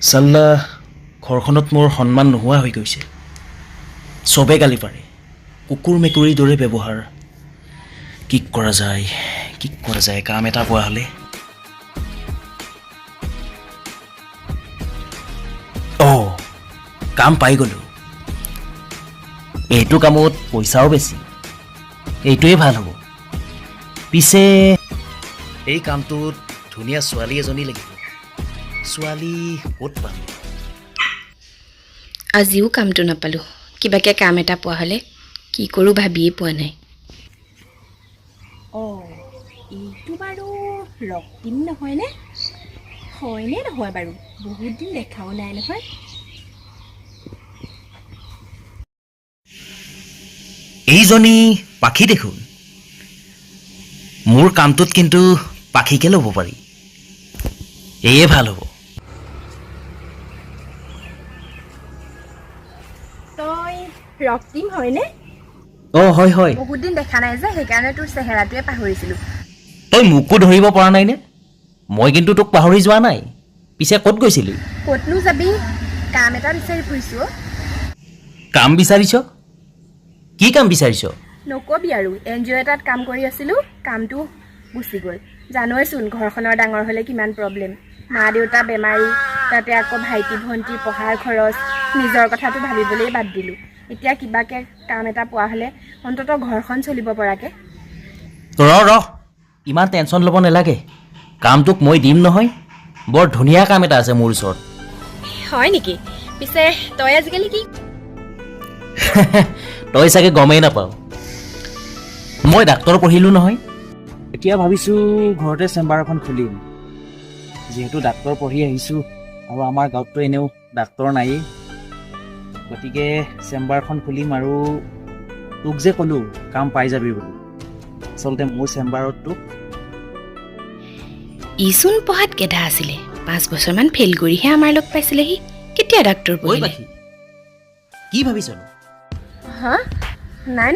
চাল্লা ঘৰখনত মোৰ সন্মান নোহোৱা হৈ গৈছে। চবে গালি পাৰে, কুকুৰ মেকুৰীৰ দৰে ব্যৱহাৰ। কি কৰা যায় কাম এটা পোৱা হ'লে। কাম পাই গ'লোঁ। এইটো কামত পইচাও বেছি, এইটোৱে ভাল হ'ব। পিছে এই কামটোত ধুনীয়া ছোৱালী এজনী লাগিব। ছোৱালী ক'ত পাম? আজিও কামটো নাপালোঁ। কিবাকে কাম এটা পোৱা হ'লে কি কৰোঁ ভাবিয়ে পোৱা নাই। এইটো বাৰু ৰক্তিম নহয়নে? হয়নে নহয় বাৰু? বহুত দিন দেখাও নাই নহয়। এইজনী পাখি দেখোন। মোৰ কামটোত কিন্তু পাখিকে ল'ব পাৰি। এয়ে ভাল হ'ব। তই ৰক্তিম হয়নে? হয়। বহুত দিন দেখা নাই যে, সেইকাৰণে তোৰ চেহেৰাটোৱে পাহৰিছিলোঁ। তই মোকো ধৰিব পৰা নাইনে? মই কিন্তু তোক পাহৰি যোৱা নাই। পিছে ক'ত গৈছিলি? ক'তনো যাবি? কাম এটা বিচাৰি ফুৰিছোঁ। কাম বিচাৰিছ? কি কাম বিচাৰিছ? নকবি আৰু, NGO এটাত কাম কৰি আছিলোঁ, কামটো গুচি গ'ল। জানইচোন ঘৰখনৰ ডাঙৰ হ'লে কিমান প্ৰব্লেম। মা দেউতা বেমাৰী, তাতে আকৌ ভাইটি ভণ্টি পঢ়াৰ খৰচ, নিজৰ কথাটো ভাবিবলৈই বাদ দিলোঁ। এতিয়া কিবাকে কাম এটা পোৱা হ'লে অন্ততঃ ঘৰখন চলিব পৰাকে। ৰহ, ইমান টেনশ্যন ল'ব নালাগে। কামটোক মই দিম নহয়। বৰ ধুনীয়া কাম এটা আছে মোৰ ওচৰত। হয় নেকি? পিছে তই আজিকালি কি? তই চাগে গমেই নাপাওঁ। মই ডাক্তৰ পঢ়িলোঁ নহয়। এতিয়া ভাবিছোঁ ঘৰতে চেম্বাৰ এখন খুলিম। যিহেতু ডাক্তৰ পঢ়ি আহিছোঁ আৰু আমাৰ গাঁৱততো এনেও ডাক্তৰ নায়েই, গতিকে চেম্বাৰখন খুলিম। আৰু তোক যে ক'লোঁ কাম পাই যাবি বুলি, আচলতে মোৰ চেম্বাৰত তোক ইচোন পঢ়াত গেধা আছিলে। 5 বছৰমান ফেইল কৰিহে আমাৰ লগ পাইছিলেহি। কেতিয়া ডাক্তৰ পঢ়িলে? কি ভাবিছনো? হা? নাই